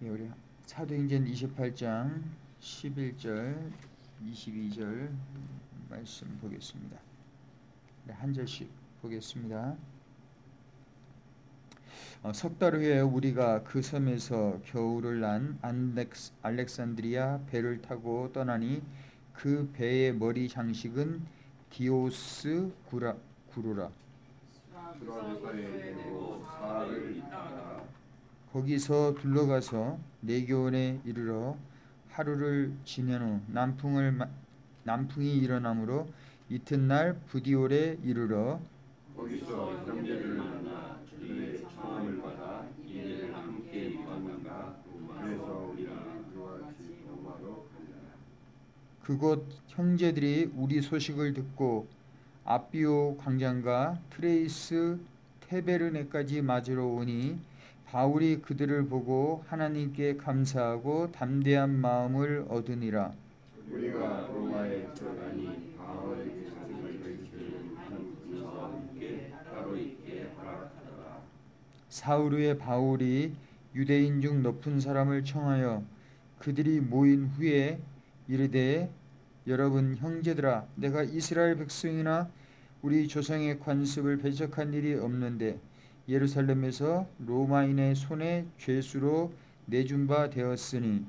예, 우리 사도행전 28장 11절, 22절 말씀 보겠습니다. 네, 한 절씩 보겠습니다. 석 달 후에 우리가 그 섬에서 겨울을 난 알렉산드리아 배를 타고 떠나니 그 배의 머리 장식은 디오스 구루라. 거기서 둘러가서 네교원에 이르러 하루를 지낸 후 남풍이 일어나므로 이튿날 부디올에 이르러 거기서 형제를 만나 주의 청함을 받아 이를 함께 입었는가. 그래서 우리가 그와 같이 로마로 가니라. 그곳 형제들이 우리 소식을 듣고 아비오 광장과 트레이스 테베르네까지 맞으러 오니 바울이 그들을 보고 하나님께 감사하고 담대한 마음을 얻으니라. 우리가 로마에 들어가니 바울에게 자기를 지키는 한 군사와 함께 따로 있게 허락하더라. 사흘 후에 바울이 유대인 중 높은 사람을 청하여 그들이 모인 후에 이르되 여러분 형제들아, 내가 이스라엘 백성이나 우리 조상의 관습을 배척한 일이 없는데 예루살렘에서 로마인의 손에 죄수로 내준 바 되었으니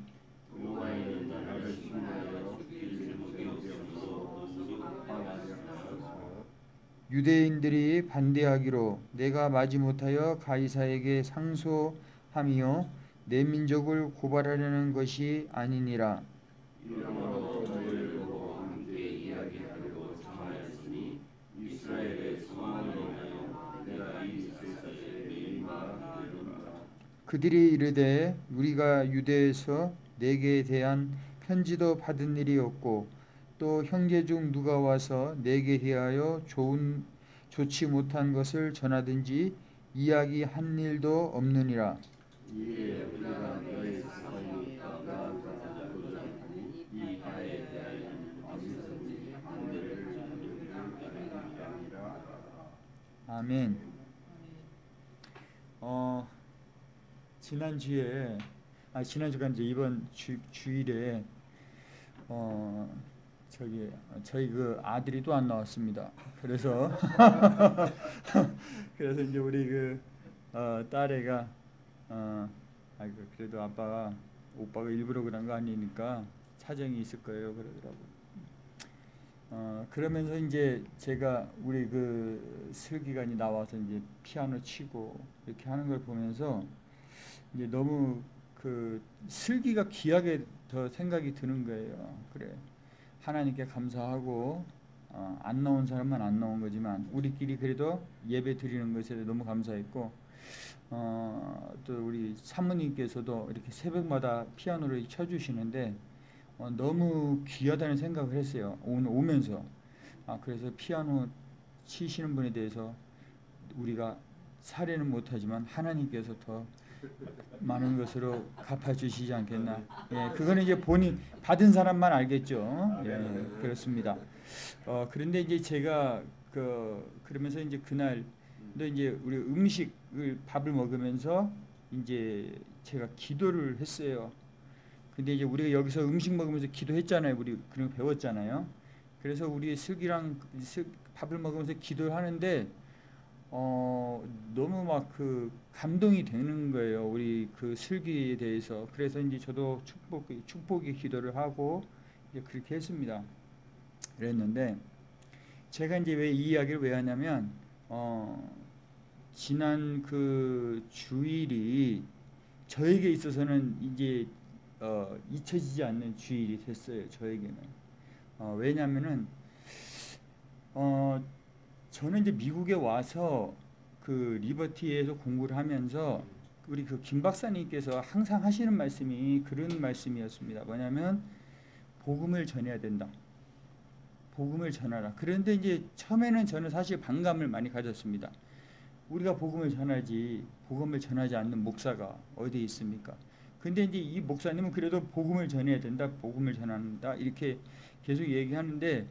로마인은 나를 신하여 죽일 적이 없어서 유대인들이 반대하기로 내가 마지못하여 가이사에게 상소하며 내 민족을 고발하려는 것이 아니니라. 이러므로 너희를 보고 함께 이야기하려고 청하였으니 이스라엘의 소망을 위하여 내가 이 세상에 내임마 이른다. 그들이 이르되 우리가 유대에서 내게 대한 편지도 받은 일이 없고 또 형제 중 누가 와서 내게 대하여 좋지 못한 것을 전하든지 이야기한 일도 없느니라. 이에 우리가 너희 세상이 나아가고자 하니 이 바에 대하여 어디서든지 반대를 주기를 바라니라. 아멘. 지난주가 이제 이번 주일에 저희 그 아들이 또 안 나왔습니다. 그래서 이제 우리 그 딸애가 아이고 그래도 오빠가 일부러 그런 거 아니니까 사정이 있을 거예요 그러더라고. 그러면서 이제 제가 우리 그 슬기관이 나와서 이제 피아노 치고 이렇게 하는 걸 보면서 이제 너무 그 슬기가 귀하게 더 생각이 드는 거예요. 그래, 하나님께 감사하고 안 나온 사람만 안 나온 거지만 우리끼리 그래도 예배 드리는 것에 너무 감사했고 또 우리 사모님께서도 이렇게 새벽마다 피아노를 쳐주시는데 너무 귀하다는 생각을 했어요. 오늘 오면서 그래서 피아노 치시는 분에 대해서 우리가 사례는 못하지만 하나님께서 더 많은 것으로 갚아주시지 않겠나. 예, 그거는 이제 본인 받은 사람만 알겠죠. 예, 그렇습니다. 그런데 이제 제가 그러면서 이제 그날도 이제 우리 밥을 먹으면서 이제 제가 기도를 했어요. 근데 이제 우리가 여기서 음식 먹으면서 기도했잖아요. 우리 그런 거 배웠잖아요. 그래서 우리 슬기랑 밥을 먹으면서 기도를 하는데 너무 막 그 감동이 되는 거예요. 우리 그 슬기에 대해서. 그래서 이제 저도 축복의 기도를 하고 이제 그렇게 했습니다. 그랬는데 제가 이제 왜 이 이야기를 왜 하냐면 지난 그 주일이 저에게 있어서는 이제 잊혀지지 않는 주일이 됐어요. 저에게는. 왜냐면은 저는 이제 미국에 와서 그 리버티에서 공부를 하면서 우리 그 김 박사님께서 항상 하시는 말씀이 그런 말씀이었습니다. 뭐냐면 복음을 전해야 된다. 복음을 전하라. 그런데 이제 처음에는 저는 사실 반감을 많이 가졌습니다. 우리가 복음을 전하지 복음을 전하지 않는 목사가 어디에 있습니까? 근데 이제 이 목사님은 그래도 복음을 전해야 된다. 복음을 전한다. 이렇게 계속 얘기하는데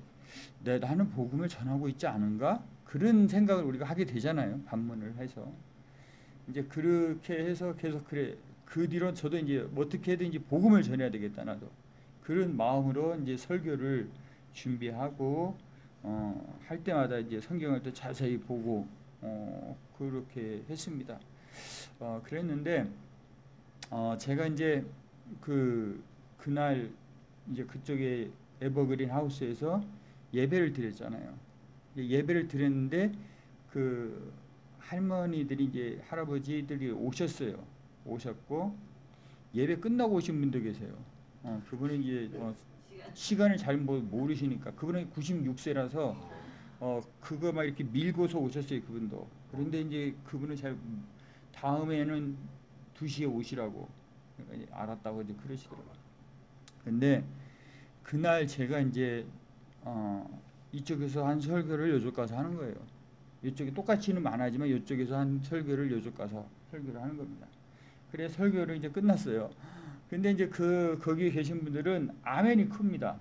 나는 복음을 전하고 있지 않은가? 그런 생각을 우리가 하게 되잖아요. 반문을 해서. 이제 그렇게 해서 계속 그래 그 뒤로 저도 이제 어떻게든 이제 복음을 전해야 되겠다 나도 그런 마음으로 이제 설교를 준비하고 할 때마다 이제 성경을 또 자세히 보고 그렇게 했습니다. 그랬는데 제가 이제 그날 이제 그쪽에 에버그린 하우스에서 예배를 드렸잖아요. 예배를 드렸는데 그 할머니들이 이제 할아버지들이 오셨고 예배 끝나고 오신 분도 계세요. 그분은 이제 시간을 잘 모르시니까 그분은 96세라서 그거 막 이렇게 밀고서 오셨어요. 그분도. 그런데 이제 그분은 잘 다음에는 2시에 오시라고 알았다고 이제 그러시더라고요. 근데 그날 제가 이제 이쪽에서 한 설교를 이쪽 가서 하는 거예요. 이쪽이 똑같이는 안 하지만 이쪽에서 한 설교를 이쪽 가서 설교를 하는 겁니다. 그래 설교를 이제 끝났어요. 근데 이제 거기 계신 분들은 아멘이 큽니다.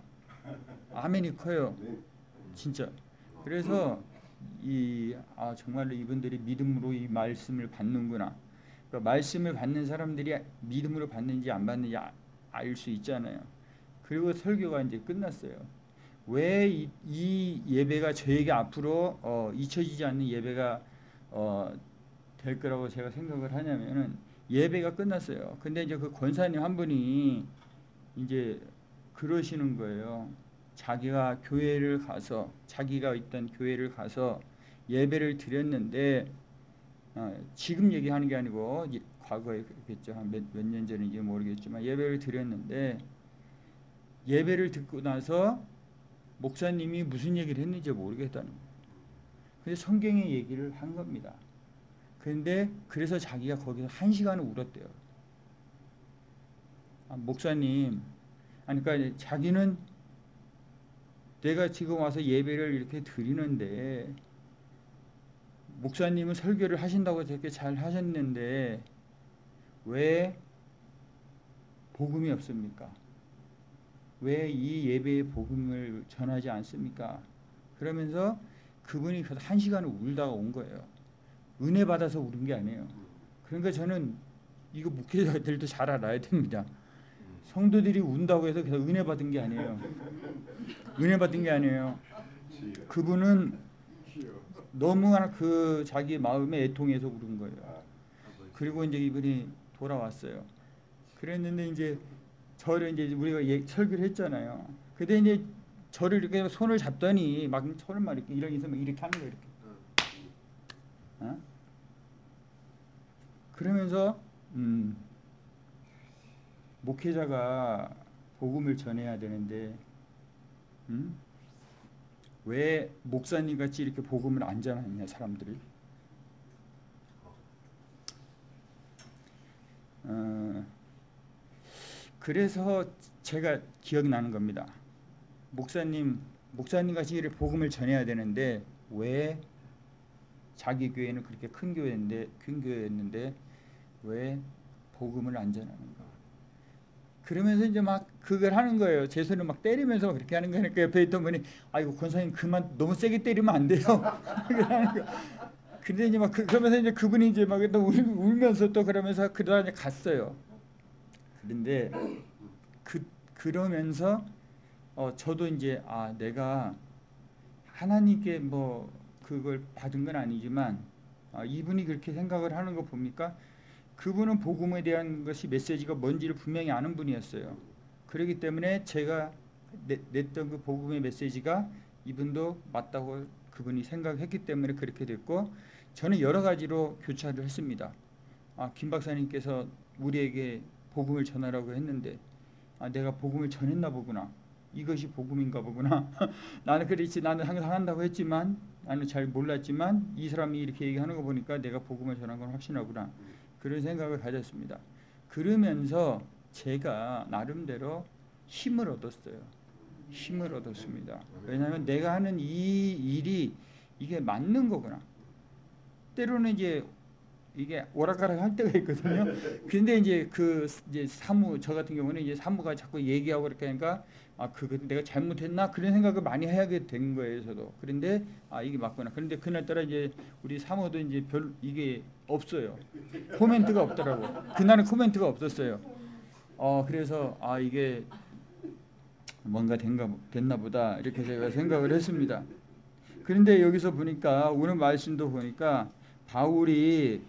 아멘이 커요. 진짜. 그래서 정말로 이분들이 믿음으로 이 말씀을 받는구나. 그러니까 말씀을 받는 사람들이 믿음으로 받는지 안 받는지 알 수 있잖아요. 그리고 설교가 이제 끝났어요. 왜 이 예배가 저에게 앞으로 잊혀지지 않는 예배가 될 거라고 제가 생각을 하냐면은 예배가 끝났어요. 근데 이제 그 권사님 한 분이 이제 그러시는 거예요. 자기가 자기가 있던 교회를 가서 예배를 드렸는데 지금 얘기하는 게 아니고 과거에 그랬겠죠. 한 몇 년 전인지 모르겠지만 예배를 드렸는데 예배를 듣고 나서 목사님이 무슨 얘기를 했는지 모르겠다는 거예요. 그래서 성경의 얘기를 한 겁니다. 그런데 그래서 자기가 거기서 1시간을 울었대요. 목사님, 그러니까 자기는 내가 지금 와서 예배를 이렇게 드리는데 목사님은 설교를 하신다고 되게 잘 하셨는데 왜 복음이 없습니까? 왜 이 예배의 복음을 전하지 않습니까? 그러면서 그분이 1시간을 울다가 온 거예요. 은혜 받아서 울은 게 아니에요. 그러니까 저는 이거 목회자들도 잘 알아야 됩니다. 성도들이 운다고 해서 그냥 은혜 받은 게 아니에요. 은혜 받은 게 아니에요. 그분은 너무나 자기 마음에 애통해서 울은 거예요. 그리고 이제 이분이 돌아왔어요. 그랬는데 이제 저를 이제 우리가 설교를 했잖아요. 근데 이제 저를 이렇게 손을 잡더니 막 손을 막 이렇게 하는 거예요. 이렇게. 그러면서 목회자가 복음을 전해야 되는데 왜 목사님 같이 이렇게 복음을 안 전하냐 사람들이. 그래서 제가 기억나는 겁니다. 목사님 같이 이렇게 복음을 전해야 되는데 왜 자기 교회는 그렇게 큰 교회였는데 왜 복음을 안 전하는가? 그러면서 이제 막 그걸 하는 거예요. 제 손을 막 때리면서 그렇게 하는 거니까 옆에 있던 분이 아이고 권사님 그만 너무 세게 때리면 안 돼요. 근데 이제 막 그러면서 이제 그분이 이제 막 또 울면서 또 그러면서 그러다 이제 갔어요. 그런데 그러면서 저도 이제 내가 하나님께 뭐 그걸 받은 건 아니지만 이분이 그렇게 생각을 하는 거 보니까 그분은 복음에 대한 것이 메시지가 뭔지를 분명히 아는 분이었어요. 그렇기 때문에 제가 냈던 그 복음의 메시지가 이분도 맞다고 그분이 생각했기 때문에 그렇게 됐고 저는 여러 가지로 교차를 했습니다. 김 박사님께서 우리에게 복음을 전하라고 했는데 내가 복음을 전했나 보구나. 이것이 복음인가 보구나. 나는 항상 한다고 했지만 나는 잘 몰랐지만 이 사람이 이렇게 얘기하는 거 보니까 내가 복음을 전한 건 확신하구나. 그런 생각을 가졌습니다. 그러면서 제가 나름대로 힘을 얻었어요. 힘을 얻었습니다. 왜냐하면 내가 하는 이 일이 이게 맞는 거구나. 때로는 이제 이게 오락가락 할 때가 있거든요. 근데 이제 이제 사무 저 같은 경우는 이제 사무가 자꾸 얘기하고 그렇게 하니까 그거 내가 잘못했나 그런 생각을 많이 하게 된 거예요, 저도. 그런데 이게 맞구나. 그런데 그날따라 이제 우리 사무도 이제 이게 없어요. 코멘트가 없더라고. 그날은 코멘트가 없었어요. 그래서 이게 뭔가 됐나 보다 이렇게 제가 생각을 했습니다. 그런데 여기서 보니까 오늘 말씀도 보니까 바울이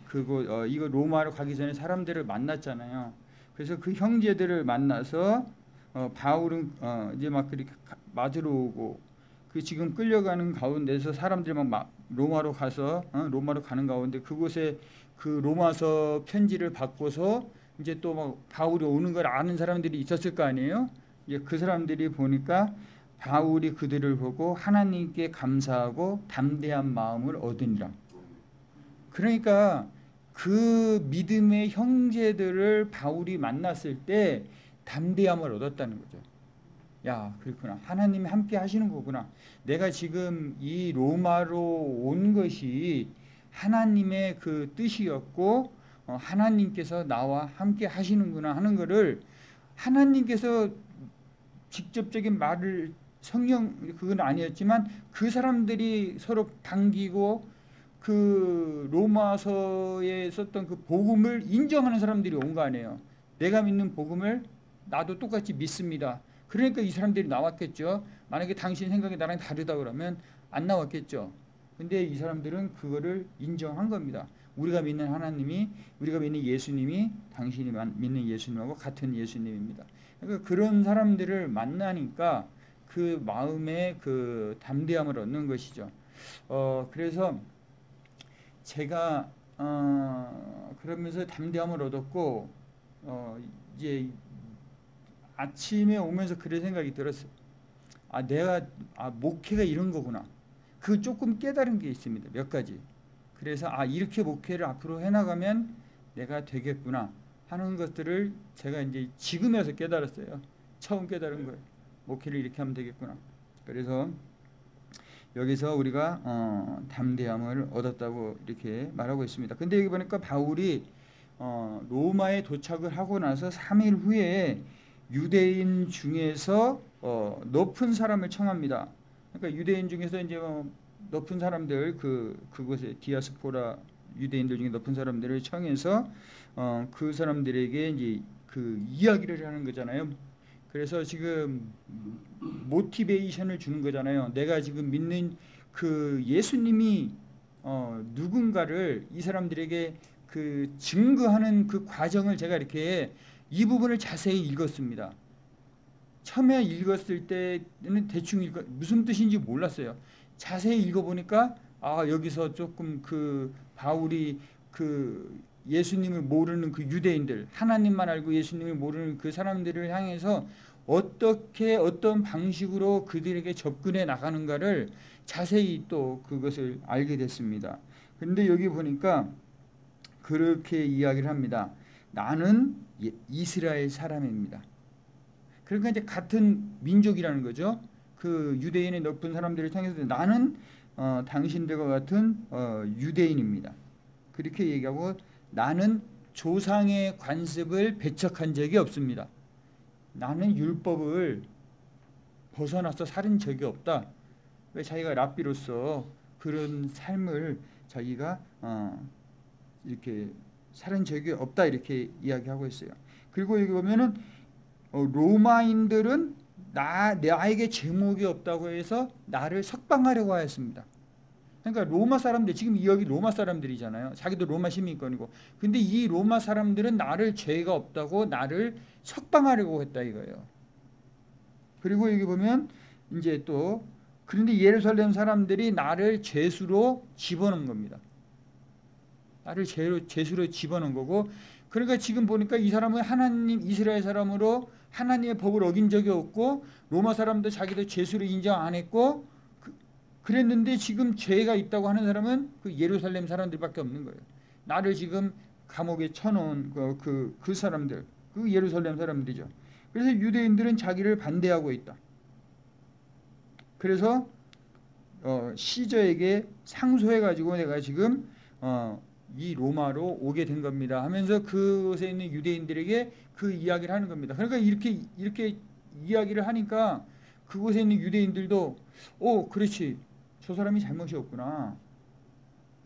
이거 로마로 가기 전에 사람들을 만났잖아요. 그래서 그 형제들을 만나서 바울은 이제 막 그렇게 맞으러 오고 그 지금 끌려가는 가운데서 사람들이 막 로마로 가서 로마로 가는 가운데 그곳에 그 로마서 편지를 받고서 이제 또 막 바울이 오는 걸 아는 사람들이 있었을 거 아니에요. 이제 그 사람들이 보니까 바울이 그들을 보고 하나님께 감사하고 담대한 마음을 얻으니라. 그러니까 그 믿음의 형제들을 바울이 만났을 때 담대함을 얻었다는 거죠. 야, 그렇구나. 하나님이 함께 하시는 거구나. 내가 지금 이 로마로 온 것이 하나님의 그 뜻이었고 하나님께서 나와 함께 하시는구나 하는 것을 하나님께서 직접적인 말을 성령 그건 아니었지만 그 사람들이 서로 반기고 그 로마서에 썼던 그 복음을 인정하는 사람들이 온 거 아니에요. 내가 믿는 복음을 나도 똑같이 믿습니다. 그러니까 이 사람들이 나왔겠죠. 만약에 당신 생각이 나랑 다르다 그러면 안 나왔겠죠. 근데 이 사람들은 그거를 인정한 겁니다. 우리가 믿는 하나님이, 우리가 믿는 예수님이 당신이 믿는 예수님하고 같은 예수님입니다. 그러니까 그런 사람들을 만나니까 그 마음의 그 담대함을 얻는 것이죠. 그래서 제가 그러면서 담대함을 얻었고 이제 아침에 오면서 그런 생각이 들었어요. 내가 목회가 이런 거구나. 그 조금 깨달은 게 있습니다. 몇 가지. 그래서 이렇게 목회를 앞으로 해나가면 내가 되겠구나 하는 것들을 제가 이제 지금에서 깨달았어요. 처음 깨달은 거예요. 목회를 이렇게 하면 되겠구나. 그래서 여기서 우리가 담대함을 얻었다고 이렇게 말하고 있습니다. 근데 여기 보니까 바울이 로마에 도착을 하고 나서 3일 후에 유대인 중에서 높은 사람을 청합니다. 그러니까 유대인 중에서 이제 높은 사람들 그곳에 디아스포라 유대인들 중에 높은 사람들을 청해서 그 사람들에게 이제 그 이야기를 하는 거잖아요. 그래서 지금 모티베이션을 주는 거잖아요. 내가 지금 믿는 그 예수님이 누군가를 이 사람들에게 그 증거하는 그 과정을 제가 이렇게 이 부분을 자세히 읽었습니다. 처음에 읽었을 때는 대충 무슨 뜻인지 몰랐어요. 자세히 읽어보니까 여기서 조금 그 바울이 그 예수님을 모르는 그 유대인들, 하나님만 알고 예수님을 모르는 그 사람들을 향해서 어떻게 어떤 방식으로 그들에게 접근해 나가는가를 자세히 또 그것을 알게 됐습니다. 그런데 여기 보니까 그렇게 이야기를 합니다. 나는 이스라엘 사람입니다. 그러니까 이제 같은 민족이라는 거죠. 그 유대인의 높은 사람들을 통해서 나는 당신들과 같은 유대인입니다. 그렇게 얘기하고 나는 조상의 관습을 배척한 적이 없습니다. 나는 율법을 벗어나서 살은 적이 없다. 왜 자기가 랍비로서 그런 삶을 자기가 이렇게 살은 적이 없다 이렇게 이야기하고 있어요. 그리고 여기 보면은 로마인들은 나에게 제목이 없다고 해서 나를 석방하려고 하였습니다. 그러니까 로마 사람들 지금 여기 로마 사람들이잖아요. 자기도 로마 시민권이고. 근데 이 로마 사람들은 나를 죄가 없다고 나를 석방하려고 했다 이거예요. 그리고 여기 보면 이제 또 그런데 예루살렘 사람들이 나를 죄수로 집어넣은 겁니다. 나를 죄수로 집어넣은 거고. 그러니까 지금 보니까 이 사람은 하나님 이스라엘 사람으로 하나님의 법을 어긴 적이 없고 로마 사람도 자기도 죄수로 인정 안 했고 그랬는데 지금 죄가 있다고 하는 사람은 그 예루살렘 사람들밖에 없는 거예요. 나를 지금 감옥에 쳐놓은 그 사람들, 그 예루살렘 사람들이죠. 그래서 유대인들은 자기를 반대하고 있다. 그래서 시저에게 상소해가지고 내가 지금 이 로마로 오게 된 겁니다 하면서 그곳에 있는 유대인들에게 그 이야기를 하는 겁니다. 그러니까 이렇게 이야기를 하니까 그곳에 있는 유대인들도 그렇지, 저 사람이 잘못이 없구나.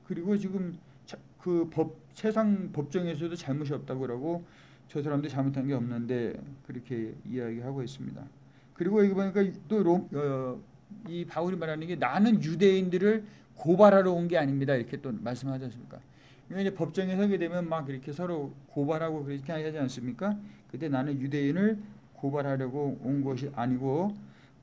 그리고 지금 그 세상 법정에서도 잘못이 없다고 그러고 저 사람도 잘못한 게 없는데 그렇게 이야기하고 있습니다. 그리고 여기 보니까 또 이 바울이 말하는 게 나는 유대인들을 고발하러 온 게 아닙니다 이렇게 또 말씀하지 않습니까? 이제 법정에 서게 되면 막 이렇게 서로 고발하고 그렇게 하지 않습니까? 그때 나는 유대인을 고발하려고 온 것이 아니고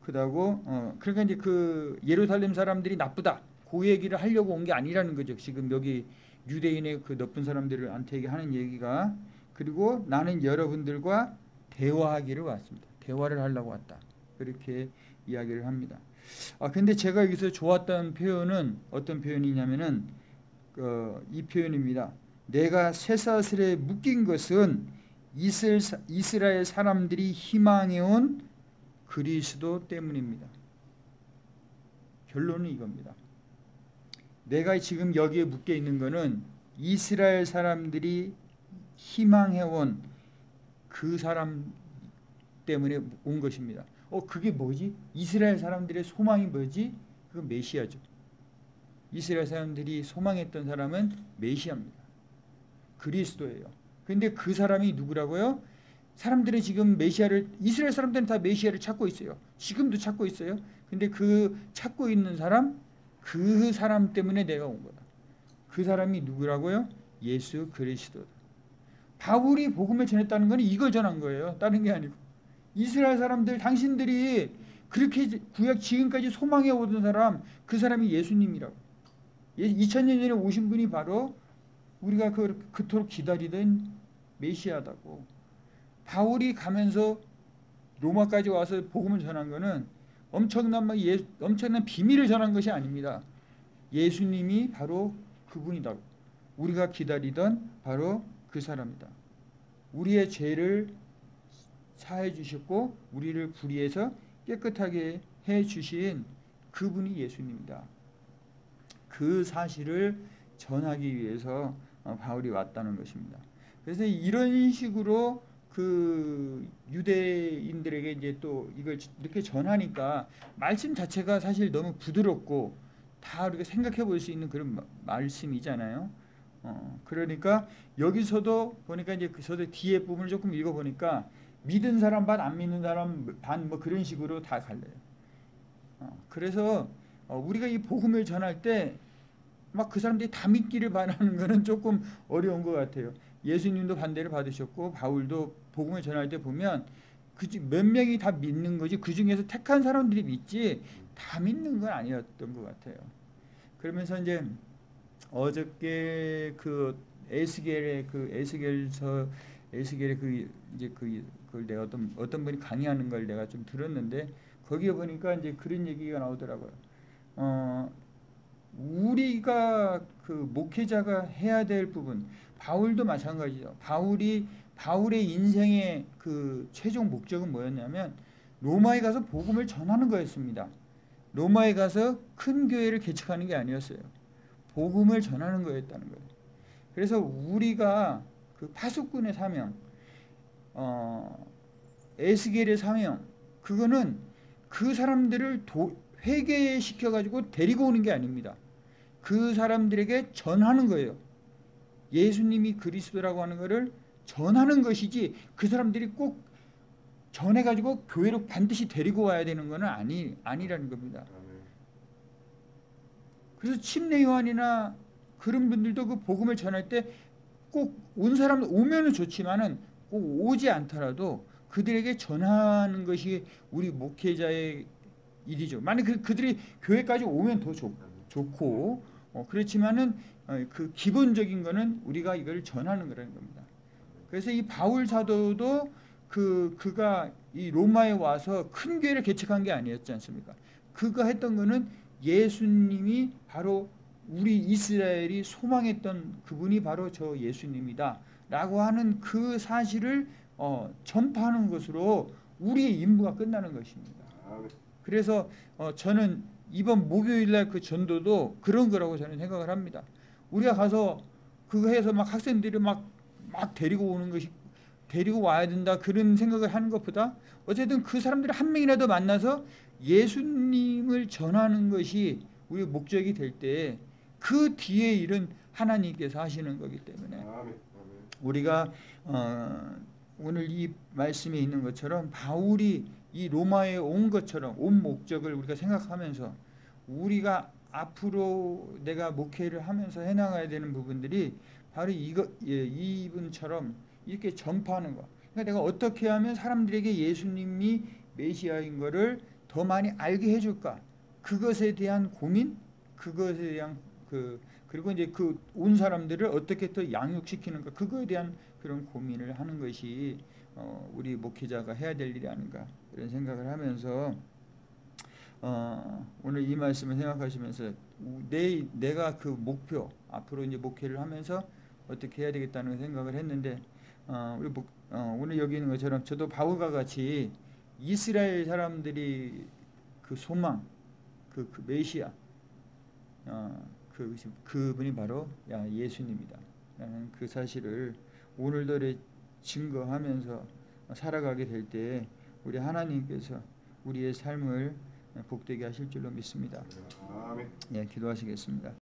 그다고 그러니까 이제 그 예루살렘 사람들이 나쁘다 그 얘기를 하려고 온 게 아니라는 거죠. 지금 여기 유대인의 그 나쁜 사람들한테 하는 얘기가. 그리고 나는 여러분들과 대화하기를 왔습니다. 대화를 하려고 왔다. 그렇게 이야기를 합니다. 근데 제가 여기서 좋았던 표현은 어떤 표현이냐면은 이 표현입니다. 내가 쇠사슬에 묶인 것은 이스라엘 사람들이 희망해온 그리스도 때문입니다. 결론은 이겁니다. 내가 지금 여기에 묶여 있는 것은 이스라엘 사람들이 희망해온 그 사람 때문에 온 것입니다. 그게 뭐지? 이스라엘 사람들의 소망이 뭐지? 그건 메시아죠. 이스라엘 사람들이 소망했던 사람은 메시아입니다. 그리스도예요. 근데 그 사람이 누구라고요? 사람들은 지금 이스라엘 사람들은 다 메시아를 찾고 있어요. 지금도 찾고 있어요. 근데 그 찾고 있는 사람, 그 사람 때문에 내가 온 거다. 그 사람이 누구라고요? 예수 그리스도다. 바울이 복음을 전했다는 건 이걸 전한 거예요. 다른 게 아니고. 이스라엘 사람들, 당신들이 그렇게 구약 지금까지 소망해 오던 사람, 그 사람이 예수님이라고. 2000년 전에 오신 분이 바로 우리가 그토록 기다리던 메시아다고. 바울이 가면서 로마까지 와서 복음을 전한 거는 엄청난 비밀을 전한 것이 아닙니다. 예수님이 바로 그분이다. 우리가 기다리던 바로 그 사람이다. 우리의 죄를 사해 주셨고 우리를 불의해서 깨끗하게 해 주신 그분이 예수님이다. 그 사실을 전하기 위해서 바울이 왔다는 것입니다. 그래서 이런 식으로 그 유대인들에게 이제 또 이걸 이렇게 전하니까 말씀 자체가 사실 너무 부드럽고 다 우리가 생각해 볼 수 있는 그런 말씀이잖아요. 그러니까 여기서도 보니까 이제 저도 뒤에 부분을 조금 읽어 보니까 믿은 사람 반, 안 믿는 사람 반, 뭐 그런 식으로 다 갈려요. 그래서 우리가 이 복음을 전할 때 막 그 사람들이 다 믿기를 바라는 것은 조금 어려운 것 같아요. 예수님도 반대를 받으셨고 바울도 복음을 전할 때 보면 몇 명이 다 믿는 거지 그 중에서 택한 사람들이 믿지 다 믿는 건 아니었던 것 같아요. 그러면서 이제 어저께 그 에스겔의 그걸 내가 어떤 분이 강의하는 걸 내가 좀 들었는데 거기에 보니까 이제 그런 얘기가 나오더라고요. 우리가 그 목회자가 해야 될 부분, 바울도 마찬가지죠. 바울의 인생의 그 최종 목적은 뭐였냐면 로마에 가서 복음을 전하는 거였습니다. 로마에 가서 큰 교회를 개척하는 게 아니었어요. 복음을 전하는 거였다는 거예요. 그래서 우리가 그 파수꾼의 사명, 에스겔의 사명, 그거는 그 사람들을 회개시켜 가지고 데리고 오는 게 아닙니다. 그 사람들에게 전하는 거예요. 예수님이 그리스도라고 하는 것을 전하는 것이지 그 사람들이 꼭 전해가지고 교회로 반드시 데리고 와야 되는 것은 아니라는 겁니다. 그래서 침례 요한이나 그런 분들도 그 복음을 전할 때 꼭 온 사람 오면은 좋지만은 꼭 오지 않더라도 그들에게 전하는 것이 우리 목회자의 일이죠. 만약 그들이 교회까지 오면 더 좋고 그렇지만은 그 기본적인 거는 우리가 이걸 전하는 거라는 겁니다. 그래서 이 바울 사도도 그가 이 로마에 와서 큰 교회를 개척한 게 아니었지 않습니까? 그가 했던 거는 예수님이 바로 우리 이스라엘이 소망했던 그분이 바로 저 예수님이다 라고 하는 그 사실을 전파하는 것으로 우리의 임무가 끝나는 것입니다. 그래서 저는 이번 목요일날 그 전도도 그런 거라고 저는 생각을 합니다. 우리가 가서 그거 해서 막 학생들이 막 데리고 오는 것이 데리고 와야 된다 그런 생각을 하는 것보다 어쨌든 그 사람들이 한 명이라도 만나서 예수님을 전하는 것이 우리 목적이 될 때 그 뒤에 일은 하나님께서 하시는 거기 때문에 우리가 오늘 이 말씀에 있는 것처럼 바울이 이 로마에 온 것처럼 온 목적을 우리가 생각하면서 우리가 앞으로 내가 목회를 하면서 해나가야 되는 부분들이 바로 이분처럼 이렇게 전파하는 거. 그러니까 내가 어떻게 하면 사람들에게 예수님이 메시아인 것을 더 많이 알게 해줄까? 그것에 대한 고민, 그것에 대한 그리고 이제 그 온 사람들을 어떻게 더 양육시키는가? 그거에 대한 그런 고민을 하는 것이 우리 목회자가 해야 될 일이 아닌가 이런 생각을 하면서 오늘 이 말씀을 생각하시면서 내가 그 목표 앞으로 이제 목회를 하면서 어떻게 해야 되겠다는 생각을 했는데 오늘 여기 있는 것처럼 저도 바울과 같이 이스라엘 사람들이 그 소망 그 메시아 그분이 바로 예수님이다 라는 그 사실을 오늘도 증거하면서 살아가게 될 때 우리 하나님께서 우리의 삶을 복되게 하실 줄로 믿습니다. 아멘. 예, 기도하시겠습니다.